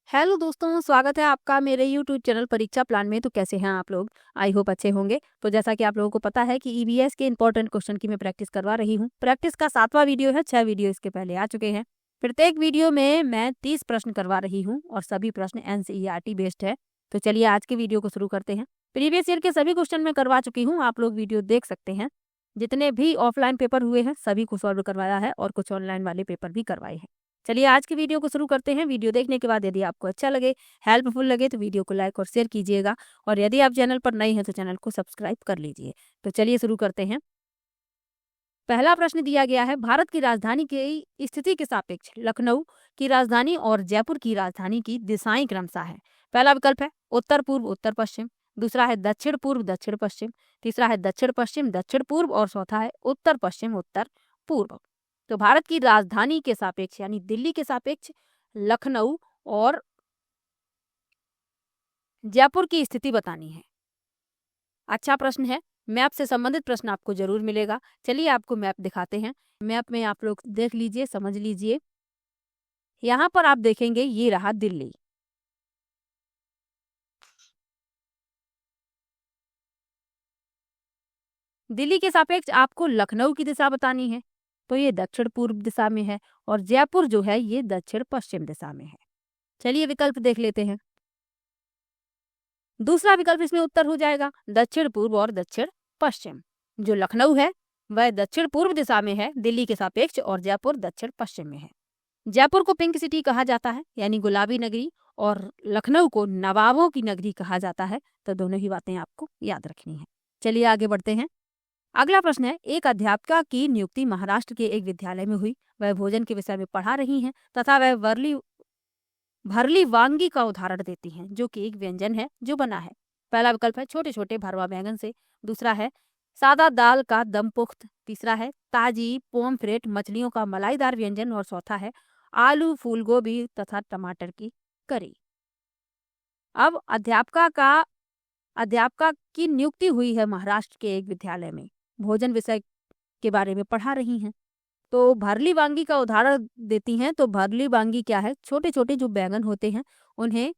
Hello दोस्तों, स्वागत है आपका मेरे यूट्यूब चैनल परीक्षा प्लान में। तो कैसे हैं आप लोग? आई होप अच्छे होंगे। तो जैसा कि आप लोगों को पता है कि ईवीएस के इंपॉर्टेंट क्वेश्चन की मैं प्रैक्टिस करवा रही हूँ। प्रैक्टिस का 7वां वीडियो है, 6 वीडियो इसके पहले आ चुके हैं। प्रत्येक वीडियो में मैं 30 प्रश्न करवा रही हूँ और सभी प्रश्न एनसीईआरटी बेस्ड है। तो चलिए आज के वीडियो को शुरू करते हैं। प्रीवियस ईयर के सभी क्वेश्चन मैं करवा चुकी हूँ, आप लोग वीडियो देख सकते हैं। जितने भी ऑफलाइन पेपर हुए हैं सभी को सॉल्व करवाया है और कुछ ऑनलाइन वाले पेपर भी करवाए हैं। चलिए आज की वीडियो को शुरू करते हैं। वीडियो देखने के बाद यदि आपको अच्छा लगे, हेल्पफुल लगे तो वीडियो को लाइक और शेयर कीजिएगा और यदि आप चैनल पर नए हैं तो चैनल को सब्सक्राइब कर लीजिए। तो चलिए शुरू करते हैं। पहला प्रश्न दिया गया है, भारत की राजधानी की स्थिति के सापेक्ष लखनऊ की राजधानी और जयपुर की राजधानी की दिशाएं क्रमशः है। पहला विकल्प है उत्तर पूर्व उत्तर पश्चिम, दूसरा है दक्षिण पूर्व दक्षिण पश्चिम, तीसरा है दक्षिण पश्चिम दक्षिण पूर्व और चौथा है उत्तर पश्चिम उत्तर पूर्व। तो भारत की राजधानी के सापेक्ष यानी दिल्ली के सापेक्ष लखनऊ और जयपुर की स्थिति बतानी है। अच्छा प्रश्न है। मैप से संबंधित प्रश्न आपको जरूर मिलेगा। चलिए आपको मैप दिखाते हैं। मैप में आप लोग देख लीजिए, समझ लीजिए। यहाँ पर आप देखेंगे ये रहा दिल्ली। दिल्ली के सापेक्ष आपको लखनऊ की दिशा बतानी है, तो ये दक्षिण पूर्व दिशा में है और जयपुर जो है ये दक्षिण पश्चिम दिशा में है। चलिए विकल्प देख लेते हैं। दूसरा विकल्प इसमें उत्तर हो जाएगा दक्षिण पूर्व और दक्षिण पश्चिम। जो लखनऊ है वह दक्षिण पूर्व दिशा में है दिल्ली के सापेक्ष और जयपुर दक्षिण पश्चिम में है। जयपुर को पिंक सिटी कहा जाता है यानी गुलाबी नगरी, और लखनऊ को नवाबों की नगरी कहा जाता है। तो दोनों ही बातें आपको याद रखनी है। चलिए आगे बढ़ते हैं। अगला प्रश्न है, एक अध्यापिका की नियुक्ति महाराष्ट्र के एक विद्यालय में हुई। वह भोजन के विषय में पढ़ा रही हैं तथा वह भरली वांगी का उदाहरण देती हैं जो कि एक व्यंजन है जो बना है। पहला विकल्प है छोटे छोटे भरवा बैंगन से, दूसरा है सादा दाल का दम पुख्त, तीसरा है ताजी पोमफ्रेट मछलियों का मलाईदार व्यंजन और चौथा है आलू फूल गोभी तथा टमाटर की करी। अब अध्यापिका की नियुक्ति हुई है महाराष्ट्र के एक विद्यालय में, भोजन विषय के बारे में पढ़ा रही हैं। तो भरली वांगी का उदाहरण देती हैं। तो भरली वांगी क्या है, छोटे छोटे जो बैंगन होते हैं उन्हें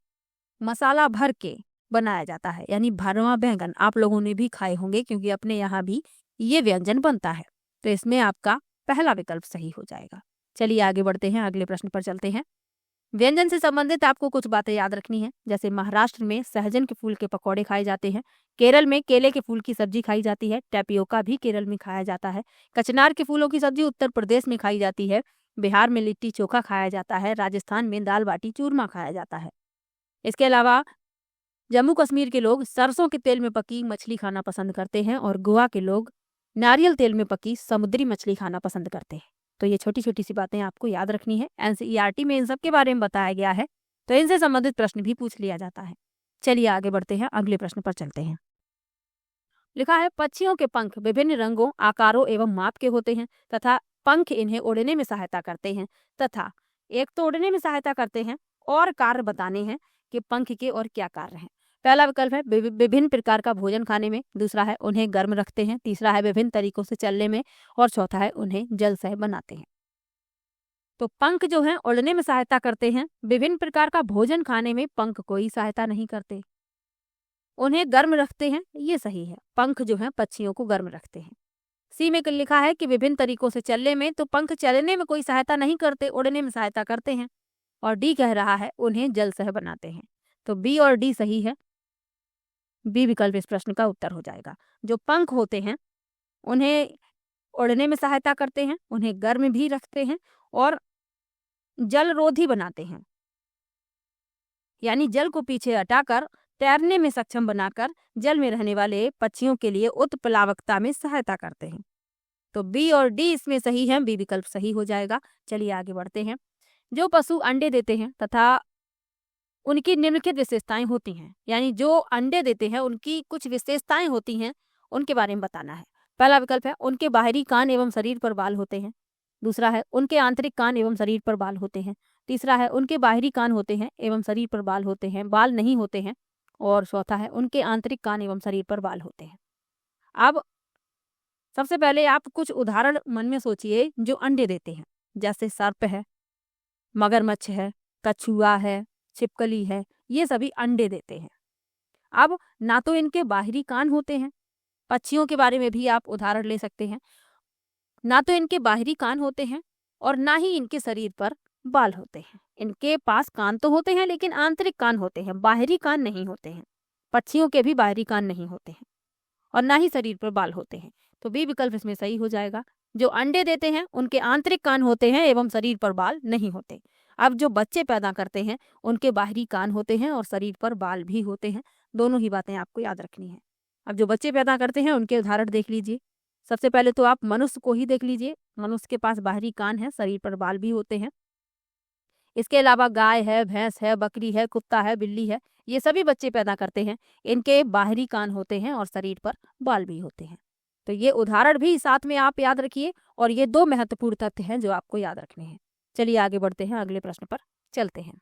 मसाला भर के बनाया जाता है यानी भरवा बैंगन। आप लोगों ने भी खाए होंगे क्योंकि अपने यहाँ भी ये व्यंजन बनता है। तो इसमें आपका पहला विकल्प सही हो जाएगा। चलिए आगे बढ़ते हैं, अगले प्रश्न पर चलते हैं। व्यंजन से संबंधित आपको कुछ बातें याद रखनी है। जैसे महाराष्ट्र में सहजन के फूल के पकौड़े खाए जाते हैं, केरल में केले के फूल की सब्जी खाई जाती है, टैपियोका भी केरल में खाया जाता है, कचनार के फूलों की सब्जी उत्तर प्रदेश में खाई जाती है, बिहार में लिट्टी चोखा खाया जाता है, राजस्थान में दाल बाटी चूरमा खाया जाता है। इसके अलावा जम्मू कश्मीर के लोग सरसों के तेल में पकी मछली खाना पसंद करते हैं और गोवा के लोग नारियल तेल में पकी समुद्री मछली खाना पसंद करते हैं। तो ये छोटी छोटी सी बातें आपको याद रखनी है। एनसीईआरटी में इन सब के बारे में बताया गया है, तो इनसे संबंधित प्रश्न भी पूछ लिया जाता है। चलिए आगे बढ़ते हैं, अगले प्रश्न पर चलते हैं। लिखा है पक्षियों के पंख विभिन्न रंगों आकारों एवं माप के होते हैं तथा पंख इन्हें उड़ने में सहायता करते हैं तथा एक तो उड़ने में सहायता करते हैं और कार्य बताने हैं कि पंख के और क्या कार्य हैं। पहला विकल्प है विभिन्न प्रकार का भोजन खाने में, दूसरा है उन्हें गर्म रखते हैं, तीसरा है विभिन्न तरीकों से चलने में और चौथा है उन्हें जल सह बनाते हैं। तो पंख जो हैं उड़ने में सहायता करते हैं। विभिन्न प्रकार का भोजन खाने में पंख कोई सहायता नहीं करते। उन्हें गर्म रखते हैं, ये सही है। पंख जो हैं पक्षियों को गर्म रखते हैं। सी में लिखा है कि विभिन्न तरीकों से चलने में, तो पंख चलने में कोई सहायता नहीं करते, उड़ने में सहायता करते हैं। और डी कह रहा है उन्हें जल सह बनाते हैं। तो बी और डी सही है। बी विकल्प इस प्रश्न का उत्तर हो जाएगा। जो पंख होते हैं उन्हें उड़ने में सहायता करते हैं, उन्हें गर्म भी रखते हैं और जलरोधी बनाते हैं यानी जल को पीछे हटाकर तैरने में सक्षम बनाकर जल में रहने वाले पक्षियों के लिए उत्प्लावकता में सहायता करते हैं। तो बी और डी इसमें सही है, बी विकल्प सही हो जाएगा। चलिए आगे बढ़ते हैं। जो पशु अंडे देते हैं तथा उनकी निम्नलिखित विशेषताएं होती हैं, यानी जो अंडे देते हैं उनकी कुछ विशेषताएं होती हैं, उनके बारे में बताना है। पहला विकल्प है उनके बाहरी कान एवं शरीर पर बाल होते हैं, दूसरा है उनके आंतरिक कान एवं शरीर पर बाल होते हैं, तीसरा है उनके बाहरी कान होते हैं एवं शरीर पर बाल होते हैं, बाल नहीं होते हैं, और चौथा है उनके आंतरिक कान एवं शरीर पर बाल होते हैं। अब सबसे पहले आप कुछ उदाहरण मन में सोचिए जो अंडे देते हैं। जैसे सर्प है, मगरमच्छ है, कछुआ है, छिपकली है, ये सभी अंडे देते हैं। अब ना तो इनके बाहरी कान होते हैं, पक्षियों के बारे में भी आप उदाहरण ले सकते हैं, ना तो इनके बाहरी कान होते हैं और ना ही इनके शरीर पर बाल होते हैं। इनके पास कान तो होते हैं लेकिन आंतरिक कान होते हैं, बाहरी कान नहीं होते हैं। पक्षियों के भी बाहरी कान नहीं होते हैं और ना ही शरीर पर बाल होते हैं। तो बी विकल्प इसमें सही हो जाएगा। जो अंडे देते हैं उनके आंतरिक कान होते हैं एवं शरीर पर बाल नहीं होते। अब जो बच्चे पैदा करते हैं उनके बाहरी कान होते हैं और शरीर पर बाल भी होते हैं। दोनों ही बातें आपको याद रखनी है। अब जो बच्चे पैदा करते हैं उनके उदाहरण देख लीजिए। सबसे पहले तो आप मनुष्य को ही देख लीजिए। मनुष्य के पास बाहरी कान है, शरीर पर बाल भी होते हैं। इसके अलावा गाय है, भैंस है, बकरी है, कुत्ता है, बिल्ली है, ये सभी बच्चे पैदा करते हैं। इनके बाहरी कान होते हैं और शरीर पर बाल भी होते हैं। तो ये उदाहरण भी साथ में आप याद रखिए और ये 2 महत्वपूर्ण तथ्य हैं जो आपको याद रखने हैं। चलिए आगे बढ़ते हैं, अगले प्रश्न पर चलते हैं।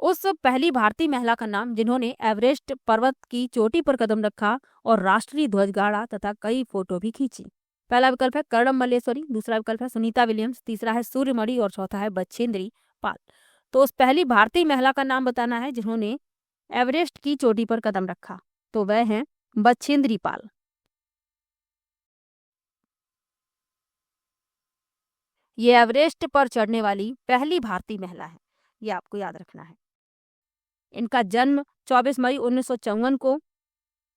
उस पहली भारतीय महिला का नाम जिन्होंने एवरेस्ट पर्वत की चोटी पर कदम रखा और राष्ट्रीय ध्वज गाड़ा तथा कई फोटो भी खींची। पहला विकल्प है कर्णम मल्लेश्वरी, दूसरा विकल्प है सुनीता विलियम्स, तीसरा है सूर्यमणि और चौथा है बछेंद्री पाल। तो उस पहली भारतीय महिला का नाम बताना है जिन्होंने एवरेस्ट की चोटी पर कदम रखा, तो वह हैं बछेंद्री पाल। ये एवरेस्ट पर चढ़ने वाली पहली भारतीय महिला है, ये आपको याद रखना है। इनका जन्म 24 मई 1954 को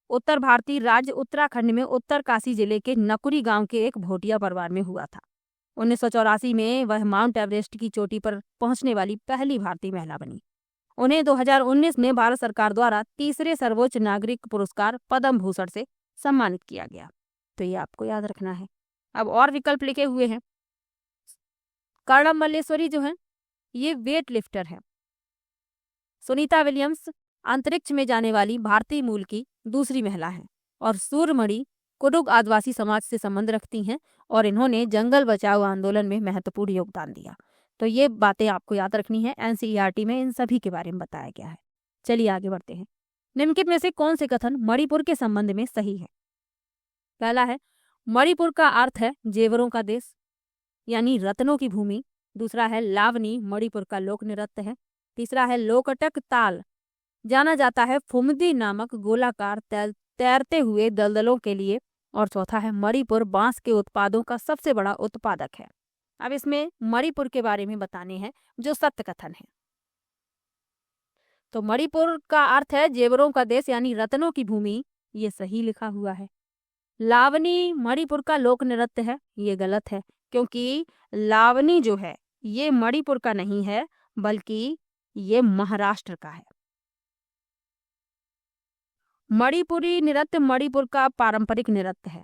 उत्तर भारतीय राज्य उत्तराखंड में उत्तरकाशी जिले के नकुरी गांव के एक भोटिया परिवार में हुआ था। 1984 में वह माउंट एवरेस्ट की चोटी पर पहुंचने वाली पहली भारतीय महिला बनी। उन्हें 2019 में भारत सरकार द्वारा तीसरे सर्वोच्च नागरिक पुरस्कार पद्म भूषण से सम्मानित किया गया। तो ये आपको याद रखना है। अब और विकल्प लिखे हुए हैं। कर्णम मल्लेश्वरी जो है ये वेट लिफ्टर है। सुनीता विलियम्स अंतरिक्ष में जाने वाली भारतीय मूल की दूसरी महिला है और सूर्यमणि कुडुख आदिवासी समाज से संबंध रखती हैं और इन्होंने जंगल बचाओ आंदोलन में महत्वपूर्ण योगदान दिया। तो ये बातें आपको याद रखनी है। एनसीईआरटी में इन सभी के बारे में बताया गया है। चलिए आगे बढ़ते हैं। निम्नलिखित में से कौन से कथन मणिपुर के संबंध में सही है? पहला है मणिपुर का अर्थ है जेवरों का देश यानी रत्नों की भूमि। दूसरा है लावनी मणिपुर का लोक नृत्य है। तीसरा है लोकटक ताल जाना जाता है फुमदी नामक गोलाकार तैरते हुए दलदलों के लिए। और चौथा है मणिपुर बांस के उत्पादों का सबसे बड़ा उत्पादक है। अब इसमें मणिपुर के बारे में बताने हैं जो सत्य कथन है। तो मणिपुर का अर्थ है जेवरों का देश यानी रत्नों की भूमि, ये सही लिखा हुआ है। लावनी मणिपुर का लोक नृत्य है, ये गलत है क्योंकि लावनी जो है ये मणिपुर का नहीं है बल्कि ये महाराष्ट्र का है। मणिपुरी नृत्य मणिपुर का पारंपरिक नृत्य है,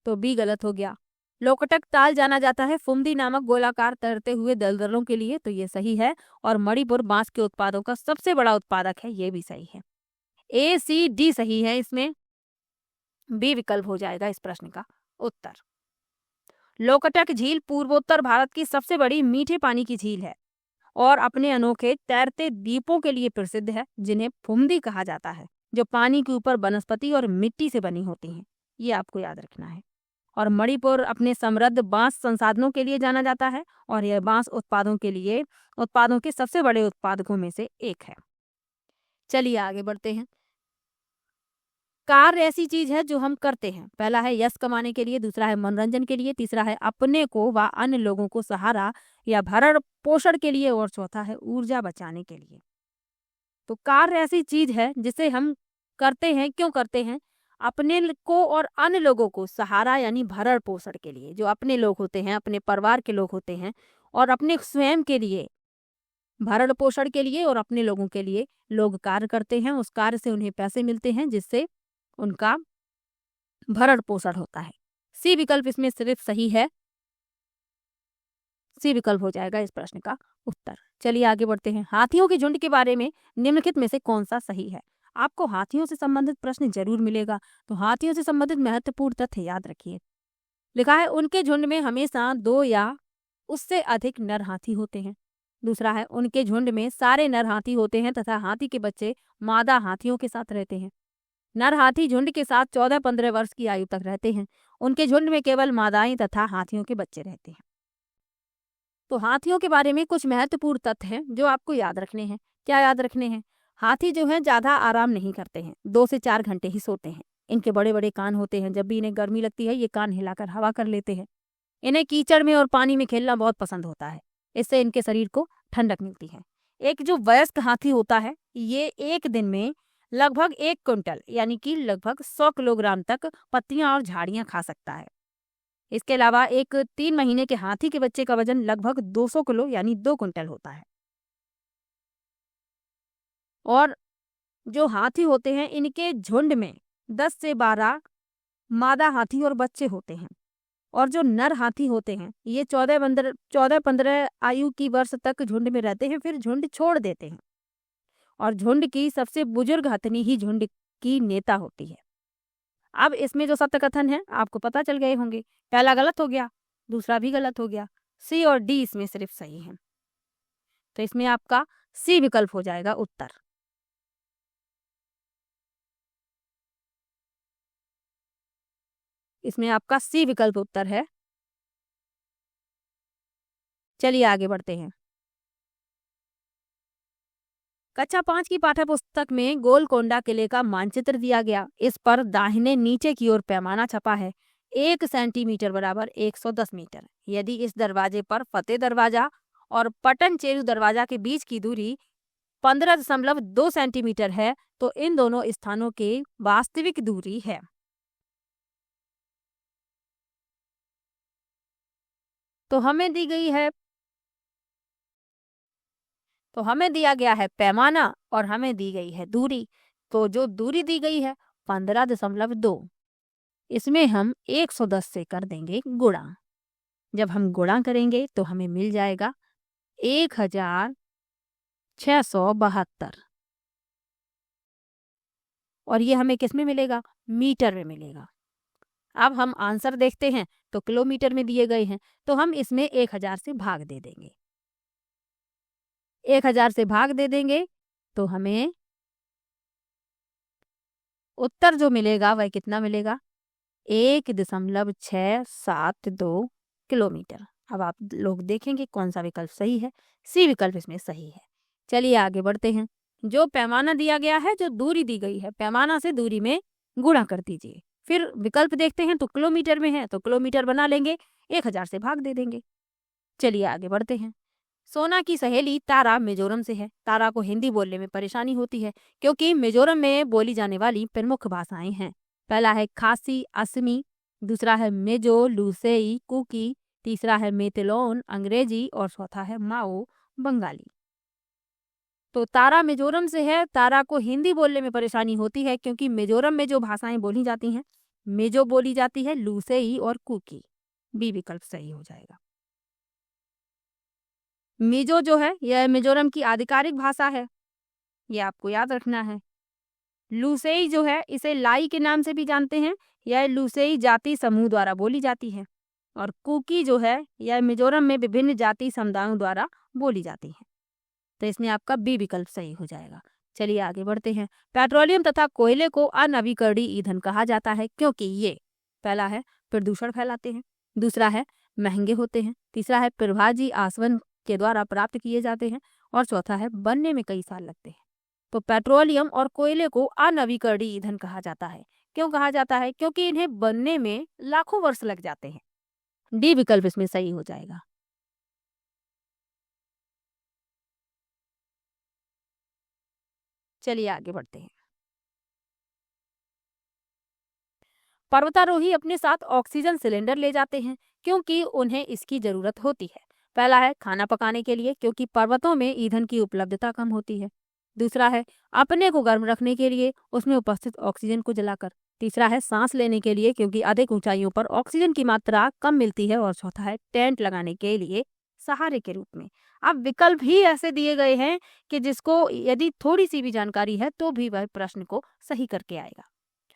तो बी गलत हो गया। लोकटक ताल जाना जाता है फुमदी नामक गोलाकार तैरते हुए दलदलों के लिए, तो ये सही है। और मणिपुर बांस के उत्पादों का सबसे बड़ा उत्पादक है, ये भी सही है। ए सी डी सही है, इसमें बी विकल्प हो जाएगा इस प्रश्न का उत्तर। लोकटक झील पूर्वोत्तर भारत की सबसे बड़ी मीठे पानी की झील है और अपने अनोखे तैरते द्वीपों के लिए प्रसिद्ध है जिन्हें फुमदी कहा जाता है, जो पानी के ऊपर वनस्पति और मिट्टी से बनी होती हैं। ये आपको याद रखना है। और मणिपुर अपने समृद्ध बांस संसाधनों के लिए जाना जाता है और यह बांस उत्पादों के सबसे बड़े उत्पादकों में से एक है। चलिए आगे बढ़ते हैं। कार्य ऐसी चीज है जो हम करते हैं। पहला है यश कमाने के लिए, दूसरा है मनोरंजन के लिए, तीसरा है अपने को व अन्य लोगों को सहारा या भरण पोषण के लिए और चौथा है ऊर्जा बचाने के लिए। तो कार्य ऐसी चीज है जिसे हम करते हैं, क्यों करते हैं? अपने को और अन्य लोगों को सहारा यानी भरण पोषण के लिए, जो अपने लोग होते हैं, अपने परिवार के लोग होते हैं, और अपने स्वयं के लिए भरण पोषण के लिए और अपने लोगों के लिए लोग कार्य करते हैं। उस कार्य से उन्हें पैसे मिलते हैं जिससे उनका भरण पोषण होता है। सी विकल्प इसमें सिर्फ सही है, सी विकल्प हो जाएगा इस प्रश्न का उत्तर। चलिए आगे बढ़ते हैं। हाथियों के झुंड के बारे में निम्नलिखित में से कौन सा सही है? आपको हाथियों से संबंधित प्रश्न जरूर मिलेगा, तो हाथियों से संबंधित महत्वपूर्ण तथ्य याद रखिए। लिखा है उनके झुंड में हमेशा 2 या उससे अधिक नर हाथी होते हैं। दूसरा है उनके झुंड में सारे नर हाथी होते हैं तथा हाथी के बच्चे मादा हाथियों के साथ रहते हैं। नर हाथी झुंड के साथ 14-15 वर्ष की आयु तक रहते हैं। उनके झुंड में केवल मादाएं तथा हाथियों के बच्चे रहते हैं। तो हाथियों के बारे में कुछ महत्वपूर्ण तथ्य हैं जो आपको याद रखने हैं। क्या याद रखने हैं? हाथी जो है ज़्यादा आराम नहीं करते हैं, 2 से 4 घंटे ही सोते हैं। इनके बड़े बड़े कान होते हैं, जब भी इन्हें गर्मी लगती है ये कान हिलाकर हवा कर लेते हैं। इन्हें कीचड़ में और पानी में खेलना बहुत पसंद होता है, इससे इनके शरीर को ठंडक मिलती है। एक जो वयस्क हाथी होता है ये एक दिन में लगभग 1 क्विंटल यानी कि लगभग 100 किलोग्राम तक पत्तियां और झाड़ियां खा सकता है। इसके अलावा एक 3 महीने के हाथी के बच्चे का वजन लगभग 200 किलो यानी 2 क्विंटल होता है। और जो हाथी होते हैं इनके झुंड में 10 से 12 मादा हाथी और बच्चे होते हैं। और जो नर हाथी होते हैं ये 14-15 आयु की वर्ष तक झुंड में रहते हैं, फिर झुंड छोड़ देते हैं। और झुंड की सबसे बुजुर्ग हथनी ही झुंड की नेता होती है। अब इसमें जो सत्य कथन है आपको पता चल गए होंगे। पहला गलत हो गया, दूसरा भी गलत हो गया, सी और डी इसमें सिर्फ सही है। तो इसमें आपका सी विकल्प हो जाएगा उत्तर। इसमें आपका सी विकल्प उत्तर है। चलिए आगे बढ़ते हैं। कक्षा 5 की पाठ्य पुस्तक में गोलकोंडा किले का मानचित्र दिया गया। इस पर दाहिने नीचे की ओर पैमाना छपा है। 1 सेंटीमीटर बराबर 110 मीटर। यदि इस दरवाजे पर फतेह दरवाजा और पटन चेरू दरवाजा के बीच की दूरी 15.2 सेंटीमीटर है तो इन दोनों स्थानों की वास्तविक दूरी है। तो हमें दी गई है तो हमें दिया गया है पैमाना और हमें दी गई है दूरी। तो जो दूरी दी गई है 15.2, इसमें हम 110 से कर देंगे गुणा। जब हम गुणा करेंगे तो हमें मिल जाएगा 1672। और ये हमें किस में मिलेगा? मीटर में मिलेगा। अब हम आंसर देखते हैं तो किलोमीटर में दिए गए हैं, तो हम इसमें 1000 से भाग दे देंगे। 1000 से भाग दे देंगे तो हमें उत्तर जो मिलेगा वह कितना मिलेगा? 1.672 किलोमीटर। अब आप लोग देखेंगे कौन सा विकल्प सही है। सी विकल्प इसमें सही है। चलिए आगे बढ़ते हैं। जो पैमाना दिया गया है, जो दूरी दी गई है, पैमाना से दूरी में गुणा कर दीजिए। फिर विकल्प देखते हैं तो किलोमीटर में है तो किलोमीटर बना लेंगे, 1000 से भाग दे देंगे। चलिए आगे बढ़ते हैं। सोना की सहेली तारा मिजोरम से है। तारा को हिंदी बोलने में परेशानी होती है क्योंकि मिजोरम में बोली जाने वाली प्रमुख भाषाएं हैं। पहला है खासी असमी, दूसरा है मेजो लूसेई कुकी, तीसरा है मेतेलोन अंग्रेजी और चौथा है माओ बंगाली। तो तारा मिजोरम से है। तारा को हिंदी बोलने में परेशानी होती है क्योंकि मिजोरम में जो भाषाएं बोली जाती हैं, मेजो बोली जाती है, लूसेई और कुकी। बी विकल्प सही हो जाएगा। मिजो जो है यह मिजोरम की आधिकारिक भाषा है, ये आपको याद रखना है। लूसेई जो है इसे लाई के नाम से भी जानते हैं, यह लूसेई जाति समूह द्वारा बोली जाती है। और कुकी जो है यह मिजोरम में विभिन्न जाति समुदायों द्वारा बोली जाती है। तो इसमें आपका बी विकल्प सही हो जाएगा। चलिए आगे बढ़ते हैं। पेट्रोलियम तथा कोयले को अनवीकरणीय ईंधन कहा जाता है क्योंकि ये पहला है प्रदूषण फैलाते हैं, दूसरा है महंगे होते हैं, तीसरा है प्रभाजी आसवन के द्वारा प्राप्त किए जाते हैं और चौथा है बनने में कई साल लगते हैं। तो पेट्रोलियम और कोयले को अनवीकरणीय ईंधन कहा जाता है। क्यों कहा जाता है? क्योंकि इन्हें बनने में लाखों वर्ष लग जाते हैं। डी विकल्प इसमें सही हो जाएगा। चलिए आगे बढ़ते हैं। पर्वतारोही अपने साथ ऑक्सीजन सिलेंडर ले जाते हैं क्योंकि उन्हें इसकी जरूरत होती है। पहला है खाना पकाने के लिए क्योंकि पर्वतों में ईंधन की उपलब्धता कम होती है, दूसरा है अपने को गर्म रखने के लिए उसमें उपस्थित ऑक्सीजन को जलाकर, तीसरा है सांस लेने के लिए क्योंकि अधिक ऊंचाइयों पर ऑक्सीजन की मात्रा कम मिलती है और चौथा है टेंट लगाने के लिए सहारे के रूप में। अब विकल्प ही ऐसे दिए गए हैं कि जिसको यदि थोड़ी सी भी जानकारी है तो भी वह प्रश्न को सही करके आएगा।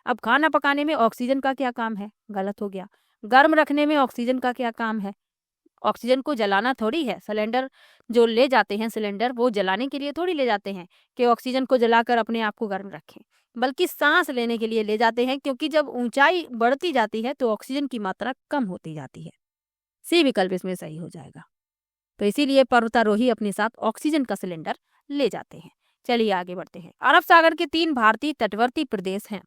अब खाना पकाने में ऑक्सीजन का क्या काम है? गलत हो गया। गर्म रखने में ऑक्सीजन का क्या काम है? ऑक्सीजन को जलाना थोड़ी है। सिलेंडर जो ले जाते हैं, सिलेंडर वो जलाने के लिए थोड़ी ले जाते हैं कि ऑक्सीजन को जलाकर अपने आप को गर्म रखें, बल्कि सांस लेने के लिए ले जाते हैं क्योंकि जब ऊंचाई बढ़ती जाती है तो ऑक्सीजन की मात्रा कम होती जाती है। सी विकल्प इसमें सही हो जाएगा। तो इसीलिए पर्वतारोही अपने साथ ऑक्सीजन का सिलेंडर ले जाते हैं। चलिए आगे बढ़ते हैं। अरब सागर के 3 भारतीय तटवर्ती प्रदेश हैं।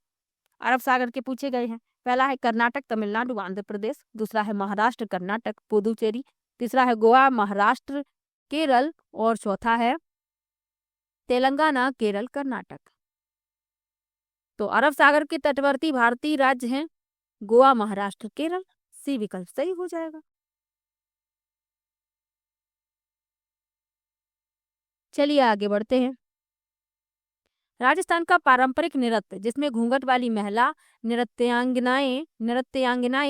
अरब सागर के पूछे गए हैं। पहला है कर्नाटक, तमिलनाडु, आंध्र प्रदेश। दूसरा है महाराष्ट्र, कर्नाटक, पुदुचेरी। तीसरा है गोवा, महाराष्ट्र, केरल। और चौथा है तेलंगाना, केरल, कर्नाटक। तो अरब सागर के तटवर्ती भारतीय राज्य हैं गोवा, महाराष्ट्र, केरल। सी विकल्प सही हो जाएगा। चलिए आगे बढ़ते हैं। राजस्थान का पारंपरिक नृत्य जिसमें घूंघट वाली महिला नृत्यांगनाएं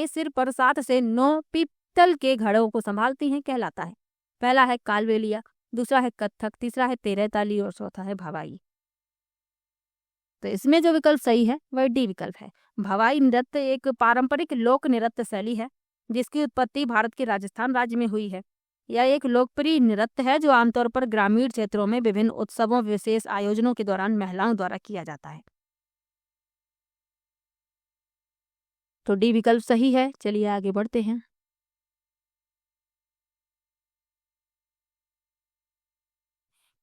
सिर पर 7 से 9 पीतल के घड़ों को संभालती हैं कहलाता है। पहला है कालबेलिया, दूसरा है कथक, तीसरा है तेरह ताली और चौथा है भवाई। तो इसमें जो विकल्प सही है वह डी विकल्प है। भवाई नृत्य एक पारंपरिक लोक नृत्य शैली है जिसकी उत्पत्ति भारत के राजस्थान राज्य में हुई है। यह एक लोकप्रिय नृत्य है जो आमतौर पर ग्रामीण क्षेत्रों में विभिन्न उत्सवों, विशेष आयोजनों के दौरान महिलाओं द्वारा किया जाता है। तो डी विकल्प सही है। चलिए आगे बढ़ते हैं।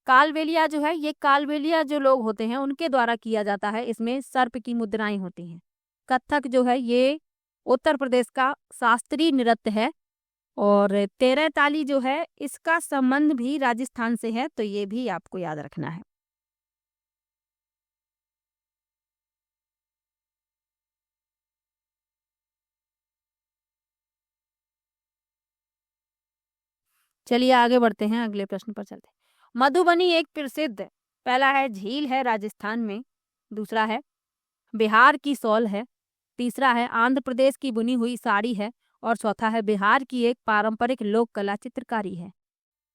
कालबेलिया जो है, ये कालबेलिया जो लोग होते हैं उनके द्वारा किया जाता है। इसमें सर्प की मुद्राएं होती हैं। कथक जो है ये उत्तर प्रदेश का शास्त्रीय नृत्य है। और तेरह ताली जो है इसका संबंध भी राजस्थान से है, तो ये भी आपको याद रखना है। चलिए आगे बढ़ते हैं, अगले प्रश्न पर चलते हैं। मधुबनी एक प्रसिद्ध, पहला है झील है राजस्थान में, दूसरा है बिहार की सॉल है, तीसरा है आंध्र प्रदेश की बुनी हुई साड़ी है और चौथा है बिहार की एक पारंपरिक लोक कला चित्रकारी है।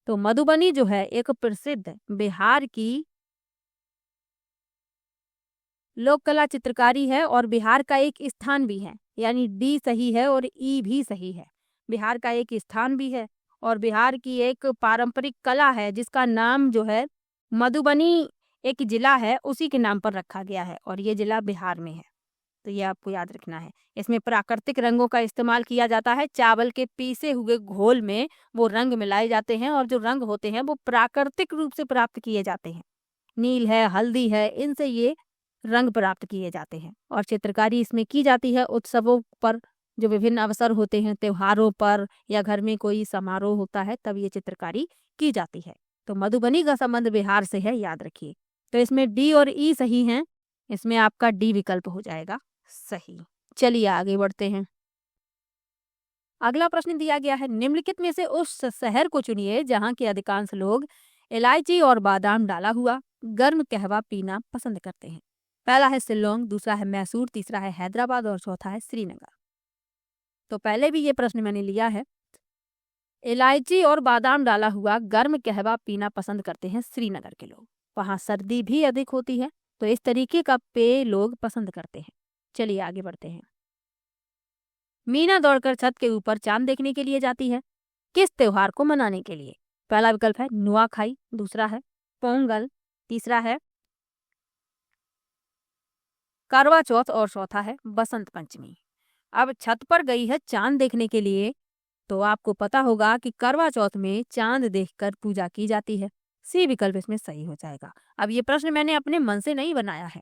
तो मधुबनी जो है एक प्रसिद्ध बिहार की लोक कला चित्रकारी है और बिहार का एक स्थान भी है, यानी डी सही है और ई भी सही है। बिहार का एक स्थान भी है और बिहार की एक पारंपरिक कला है जिसका नाम जो है मधुबनी, एक जिला है उसी के नाम पर रखा गया है और ये जिला बिहार में है। तो ये आपको याद रखना है। इसमें प्राकृतिक रंगों का इस्तेमाल किया जाता है। चावल के पीसे हुए घोल में वो रंग मिलाए जाते हैं और जो रंग होते हैं वो प्राकृतिक रूप से प्राप्त किए जाते हैं। नील है, हल्दी है, इनसे ये रंग प्राप्त किए जाते हैं और चित्रकारी इसमें की जाती है उत्सवों पर, जो विभिन्न अवसर होते हैं, त्योहारों पर या घर में कोई समारोह होता है तब ये चित्रकारी की जाती है। तो मधुबनी का संबंध बिहार से है, याद रखिए। तो इसमें डी और ई सही हैं, इसमें आपका डी विकल्प हो जाएगा सही। चलिए आगे बढ़ते हैं। अगला प्रश्न दिया गया है, निम्नलिखित में से उस शहर को चुनिए जहां के अधिकांश लोग इलायची और बादाम डाला हुआ गर्म कहवा पीना पसंद करते हैं। पहला है शिल्लोंग, दूसरा है मैसूर, तीसरा है हैदराबाद और चौथा है श्रीनगर। तो पहले भी ये प्रश्न मैंने लिया है। इलायची और बादाम डाला हुआ गर्म कहवा पीना पसंद करते हैं श्रीनगर के लोग, वहां सर्दी भी अधिक होती है, तो इस तरीके का पेय लोग पसंद करते हैं। चलिए आगे बढ़ते हैं। मीना दौड़कर छत के ऊपर चांद देखने के लिए जाती है, किस त्योहार को मनाने के लिए? पहला विकल्प है नुआखाई, दूसरा है पोंगल, तीसरा है करवा चौथ और चौथा है बसंत पंचमी। अब छत पर गई है चांद देखने के लिए, तो आपको पता होगा कि करवा चौथ में चांद देखकर पूजा की जाती है। सी विकल्प इसमें सही हो जाएगा। अब ये प्रश्न मैंने अपने मन से नहीं बनाया है।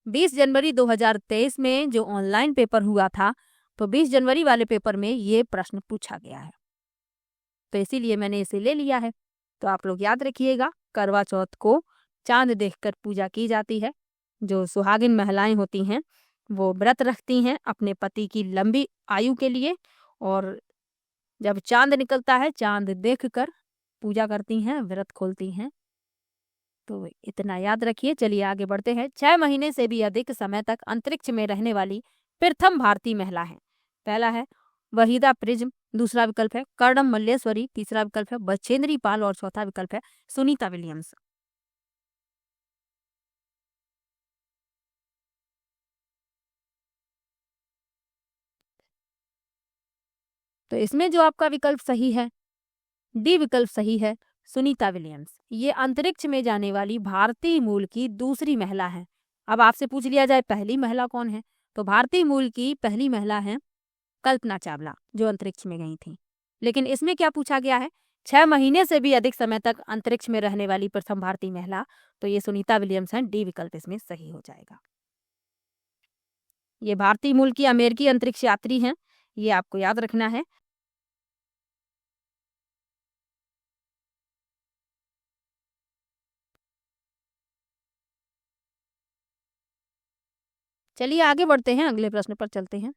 20 जनवरी 2023 में जो ऑनलाइन पेपर हुआ था, तो 20 जनवरी वाले पेपर में ये प्रश्न पूछा गया है, तो इसीलिए मैंने इसे ले लिया है। तो आप लोग याद रखिएगा, करवा चौथ को चांद देखकर पूजा की जाती है। जो सुहागिन महिलाएं होती हैं वो व्रत रखती हैं अपने पति की लंबी आयु के लिए, और जब चांद निकलता है चांद देखकर पूजा करती हैं, व्रत खोलती हैं। तो इतना याद रखिए। चलिए आगे बढ़ते हैं। 6 महीने से भी अधिक समय तक अंतरिक्ष में रहने वाली प्रथम भारतीय महिला है। पहला है वहीदा प्रिज्म, दूसरा विकल्प है कर्णम मल्लेश्वरी, तीसरा विकल्प है बचेंद्री पाल और चौथा विकल्प है सुनीता विलियम्स। तो इसमें जो आपका विकल्प सही है, डी विकल्प सही है, सुनीता विलियम्स। ये अंतरिक्ष में जाने वाली भारतीय मूल की दूसरी महिला है। अब आपसे पूछ लिया जाए पहली महिला कौन है, तो भारतीय मूल की पहली महिला है कल्पना चावला, जो अंतरिक्ष में गई थी। लेकिन इसमें क्या पूछा गया है 6 महीने से भी अधिक समय तक अंतरिक्ष में रहने वाली प्रथम भारतीय महिला, तो ये सुनीता विलियम्स हैं। डी विकल्प इसमें सही हो जाएगा। ये भारतीय मूल की अमेरिकी अंतरिक्ष यात्री हैं, ये आपको याद रखना है। चलिए आगे बढ़ते हैं, अगले प्रश्न पर चलते हैं।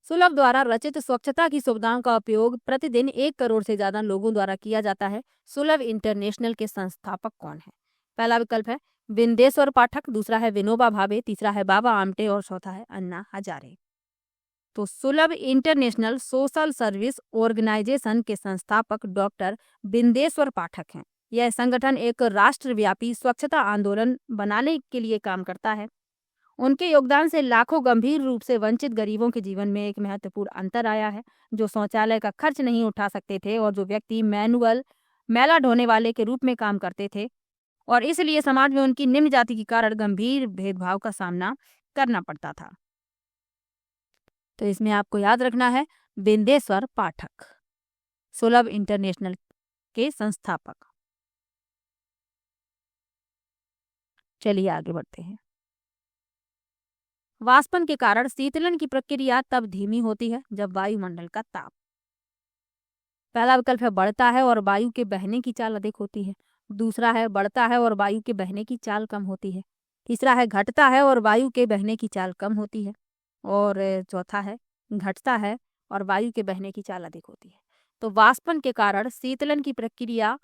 सुलभ द्वारा रचित स्वच्छता की सुविधाओं का उपयोग प्रतिदिन 1 करोड़ से ज्यादा लोगों द्वारा किया जाता है। सुलभ इंटरनेशनल के संस्थापक कौन है? पहला विकल्प है विंदेश्वर पाठक, दूसरा है विनोबा भावे, तीसरा है बाबा आमटे और चौथा है अन्ना हजारे। तो सुलभ इंटरनेशनल सोशल सर्विस ऑर्गेनाइजेशन के संस्थापक डॉक्टर बिंदेश्वर पाठक हैं। यह संगठन एक राष्ट्रव्यापी स्वच्छता आंदोलन बनाने के लिए काम करता है। उनके योगदान से लाखों गंभीर रूप से वंचित गरीबों के जीवन में एक महत्वपूर्ण अंतर आया है, जो शौचालय का खर्च नहीं उठा सकते थे और जो व्यक्ति मैनुअल मैला ढोने वाले के रूप में काम करते थे, और इसलिए समाज में उनकी निम्न जाति के कारण गंभीर भेदभाव का सामना करना पड़ता था। तो इसमें आपको याद रखना है बिंदेश्वर पाठक, सुलभ इंटरनेशनल के संस्थापक। चलिए आगे बढ़ते हैं। वाष्पन के कारण शीतलन की प्रक्रिया तब धीमी होती है जब वायुमंडल का ताप, पहला विकल्प है बढ़ता है और वायु के बहने की चाल अधिक होती है, दूसरा है बढ़ता है और वायु के बहने की चाल कम होती है, तीसरा है घटता है और वायु के बहने की चाल कम होती है, और चौथा है घटता है और वायु के बहने की चाल अधिक होती है। तो वाष्पन के कारण शीतलन की प्रक्रिया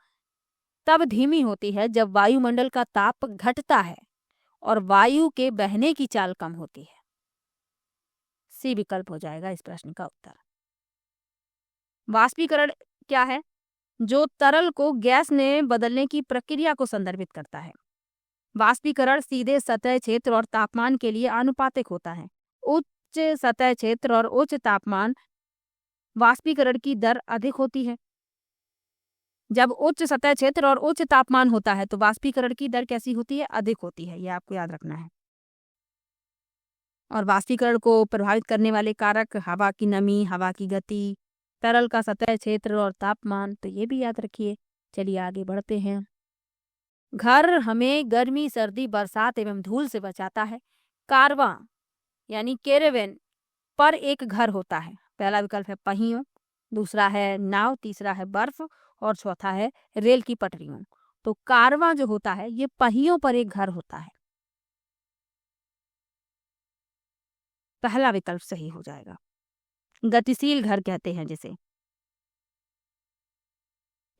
तब धीमी होती है जब वायुमंडल का ताप घटता है और वायु के बहने की चाल कम होती है। सी विकल्प हो जाएगा इस प्रश्न का उत्तर। वाष्पीकरण क्या है? जो तरल को गैस में बदलने की प्रक्रिया को संदर्भित करता है। वाष्पीकरण सीधे सतह क्षेत्र और तापमान के लिए आनुपातिक होता है। उच्च सतह क्षेत्र और उच्च तापमान वाष्पीकरण की दर अधिक होती है। जब उच्च सतह क्षेत्र और उच्च तापमान होता है तो वाष्पीकरण की दर कैसी होती है? अधिक होती है, ये आपको याद रखना है। और वाष्पीकरण को प्रभावित करने वाले कारक हवा की नमी, हवा की गति, तरल का सतह क्षेत्र और तापमान, तो ये भी याद रखिए। चलिए आगे बढ़ते हैं। घर हमें गर्मी, सर्दी, बरसात एवं धूल से बचाता है। कारवां यानी कैरेवेन पर एक घर होता है। पहला विकल्प है पहियों, दूसरा है नाव, तीसरा है बर्फ और चौथा है रेल की पटरियों। तो कारवां जो होता है ये पहियों पर एक घर होता है। पहला विकल्प सही हो जाएगा। गतिशील घर कहते हैं जिसे।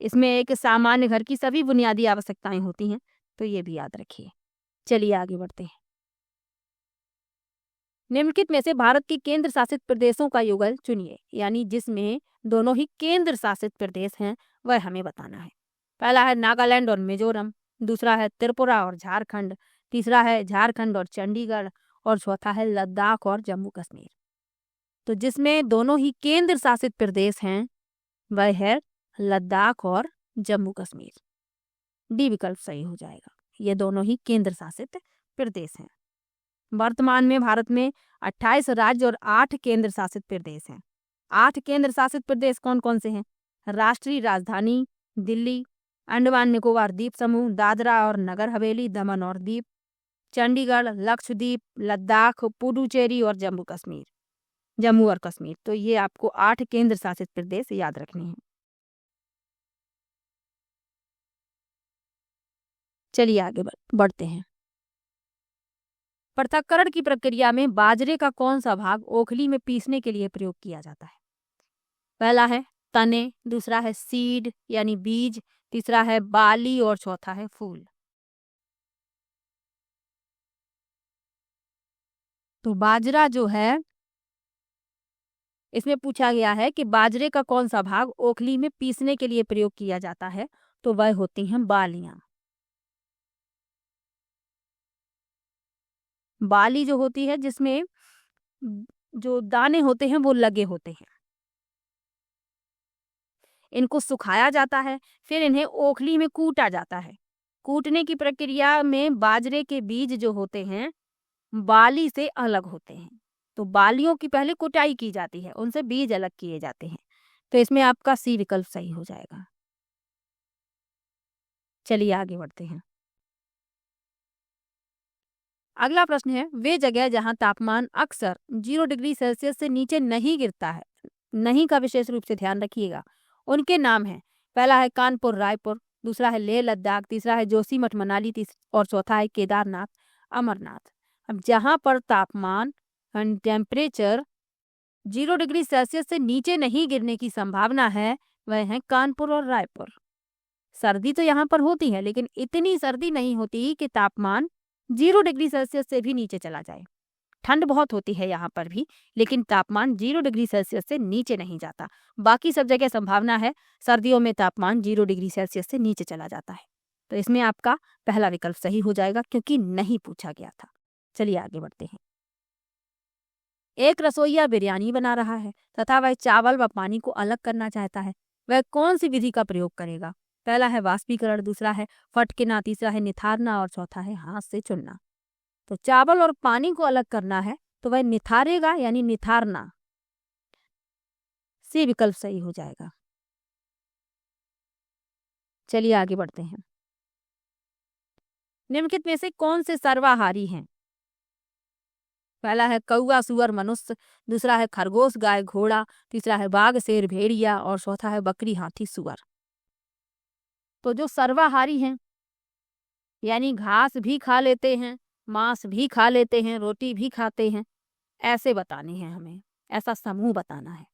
इसमें एक सामान्य घर की सभी बुनियादी आवश्यकताएं होती हैं, तो ये भी याद रखिए। चलिए आगे बढ़ते हैं। निम्नलिखित में से भारत के केंद्र शासित प्रदेशों का युगल चुनिए, यानी जिसमें दोनों ही केंद्र शासित प्रदेश हैं वह हमें बताना है। पहला है नागालैंड और मिजोरम, दूसरा है त्रिपुरा और झारखंड, तीसरा है झारखंड और चंडीगढ़ और चौथा है लद्दाख और जम्मू कश्मीर। तो जिसमें दोनों ही केंद्र शासित प्रदेश हैं वह है लद्दाख और जम्मू कश्मीर। डी विकल्प सही हो जाएगा। ये दोनों ही केंद्र शासित प्रदेश हैं। वर्तमान में भारत में 28 राज्य और 8 केंद्र शासित प्रदेश हैं। 8 केंद्र शासित प्रदेश कौन कौन से हैं? राष्ट्रीय राजधानी दिल्ली, अंडमान निकोबार द्वीप समूह, दादरा और नगर हवेली, दमन और दीव, चंडीगढ़, लक्षद्वीप, लद्दाख, पुडुचेरी और जम्मू और कश्मीर। तो ये आपको 8 केंद्र शासित प्रदेश याद रखने हैं। चलिए आगे बढ़ते हैं। पृथक्करण की प्रक्रिया में बाजरे का कौन सा भाग ओखली में पीसने के लिए प्रयोग किया जाता है? पहला है तने, दूसरा है सीड यानी बीज, तीसरा है बाली और चौथा है फूल। तो बाजरा जो है, इसमें पूछा गया है कि बाजरे का कौन सा भाग ओखली में पीसने के लिए प्रयोग किया जाता है, तो वह होती हैं बालियां। बाली जो होती है जिसमें जो दाने होते हैं वो लगे होते हैं। इनको सुखाया जाता है, फिर इन्हें ओखली में कूटा जाता है। कूटने की प्रक्रिया में बाजरे के बीज जो होते हैं बाली से अलग होते हैं। तो बालियों की पहले कुटाई की जाती है, उनसे बीज अलग किए जाते हैं। तो इसमें आपका सी विकल्प सही हो जाएगा। चलिए आगे बढ़ते हैं। अगला प्रश्न है, वे जगह जहां तापमान अक्सर 0 डिग्री सेल्सियस से नीचे नहीं गिरता है, नहीं का विशेष रूप से ध्यान रखिएगा, उनके नाम हैं। पहला है कानपुर रायपुर, दूसरा है लेह लद्दाख, तीसरा है जोशीमठ मनाली, और चौथा है केदारनाथ अमरनाथ। अब जहां पर तापमान टेम्परेचर 0 डिग्री सेल्सियस से नीचे नहीं गिरने की संभावना है, वह है कानपुर और रायपुर। सर्दी तो यहाँ पर होती है, लेकिन इतनी सर्दी नहीं होती कि तापमान 0 डिग्री सेल्सियस से भी नीचे चला जाए। ठंड बहुत होती है यहाँ पर भी, लेकिन तापमान 0 डिग्री सेल्सियस से नीचे नहीं जाता। बाकी सब जगह संभावना है सर्दियों में तापमान 0 डिग्री सेल्सियस से नीचे चला जाता है। तो इसमें आपका पहला विकल्प सही हो जाएगा, क्योंकि नहीं पूछा गया था। चलिए आगे बढ़ते हैं। एक रसोइया बिरयानी बना रहा है तथा वह चावल व पानी को अलग करना चाहता है। वह कौन सी विधि का प्रयोग करेगा? पहला है वाष्पीकरण, दूसरा है फटकना, तीसरा है निथारना और चौथा है हाथ से चुनना। तो चावल और पानी को अलग करना है तो वह निथारेगा, यानी निथारना। सी विकल्प सही हो जाएगा। चलिए आगे बढ़ते हैं। निम्नलिखित में से कौन से सर्वाहारी हैं? पहला है कौवा सुअर मनुष्य, दूसरा है खरगोश गाय घोड़ा, तीसरा है बाघ शेर भेड़िया और चौथा है बकरी हाथी सुअर। तो जो सर्वाहारी हैं, यानी घास भी खा लेते हैं, मांस भी खा लेते हैं, रोटी भी खाते हैं, ऐसे बताने हैं हमें, ऐसा समूह बताना है।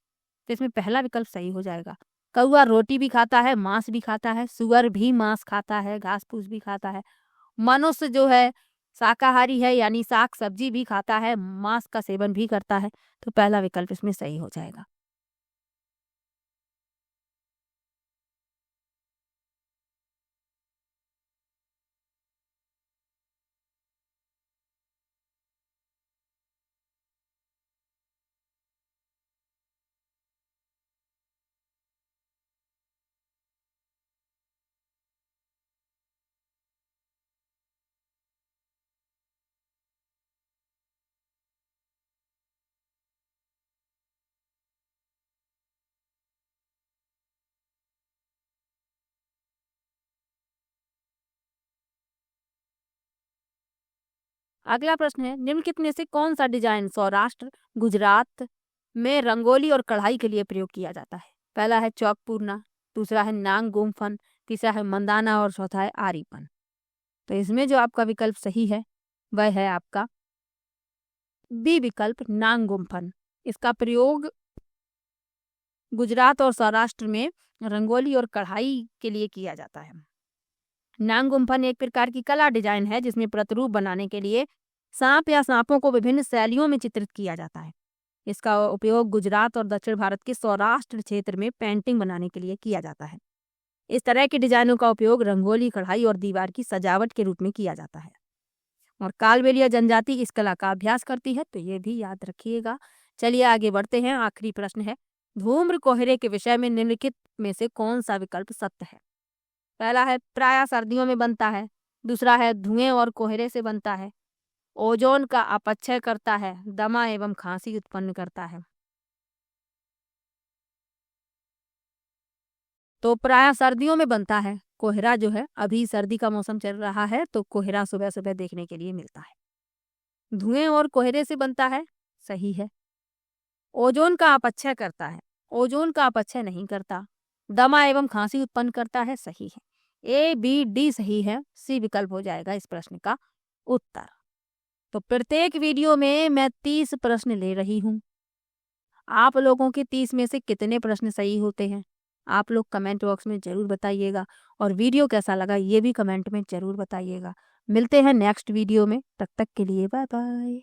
तो इसमें पहला विकल्प सही हो जाएगा। कौवा रोटी भी खाता है, मांस भी खाता है, सुअर भी मांस खाता है, घास फूस भी खाता है। मनुष्य जो है शाकाहारी है, यानी साग सब्जी भी खाता है, मांस का सेवन भी करता है। तो पहला विकल्प इसमें सही हो जाएगा। अगला प्रश्न है, निम्नलिखित में से कौन सा डिजाइन सौराष्ट्र गुजरात में रंगोली और कढ़ाई के लिए प्रयोग किया जाता है? पहला है चौक पूरना, दूसरा है नांग गुम्फन, तीसरा है मंदाना और चौथा है आरीपन। तो इसमें जो आपका विकल्प सही है वह है आपका बी विकल्प नांग गुम्फन। इसका प्रयोग गुजरात और सौराष्ट्र में रंगोली और कढ़ाई के लिए किया जाता है। नांग गुम्फन एक प्रकार की कला डिजाइन है जिसमें प्रतिरूप बनाने के लिए सांप या सांपों को विभिन्न शैलियों में चित्रित किया जाता है। इसका उपयोग गुजरात और दक्षिण भारत के सौराष्ट्र क्षेत्र में पेंटिंग बनाने के लिए किया जाता है। इस तरह की डिजाइनों का उपयोग रंगोली, कढ़ाई और दीवार की सजावट के रूप में किया जाता है। और कालबेलिया जनजाति इस कला का अभ्यास करती है, तो ये भी याद रखिएगा। चलिए आगे बढ़ते हैं। आखिरी प्रश्न है, धूम्र कोहरे के विषय में निम्नलिखित में से कौन सा विकल्प सत्य है? पहला है प्रायः सर्दियों में बनता है, दूसरा है धुएं और कोहरे से बनता है, ओजोन का अपक्षय करता है, दमा एवं खांसी उत्पन्न करता है। तो प्रायः सर्दियों में बनता है। कोहरा जो है, अभी सर्दी का मौसम चल रहा है तो कोहरा सुबह सुबह देखने के लिए मिलता है। धुएं और कोहरे से बनता है, सही है। ओजोन का अपक्षय करता है, ओजोन का अपक्षय नहीं करता। दमा एवं खांसी उत्पन्न करता है, सही है। ए बी डी सही है, सी विकल्प हो जाएगा इस प्रश्न का उत्तर। तो प्रत्येक वीडियो में मैं 30 प्रश्न ले रही हूँ। आप लोगों के 30 में से कितने प्रश्न सही होते हैं आप लोग कमेंट बॉक्स में ज़रूर बताइएगा, और वीडियो कैसा लगा ये भी कमेंट में ज़रूर बताइएगा। मिलते हैं नेक्स्ट वीडियो में, तब तक के लिए बाय बाय।